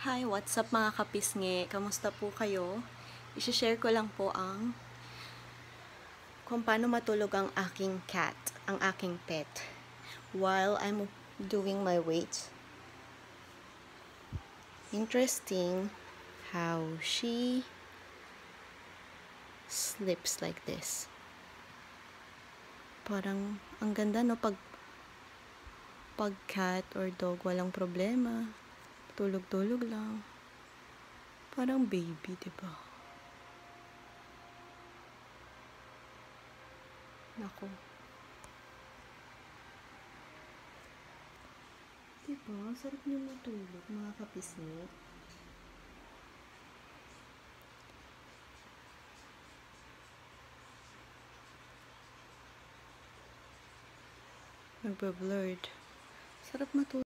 Hi, what's up mga kapisngi? Kamusta po kayo? I-share ko lang po kung paano matulog ang aking cat, ang aking pet, while I'm doing my weight. Interesting how she sleeps like this. Parang ang ganda, no? Pag cat or dog, walang problema. Tulog-tulog lang. Parang baby, diba? Nako. Diba? Sarap niyo matulog, mga kapisngi. Nagbe-blurred. Sarap matulog.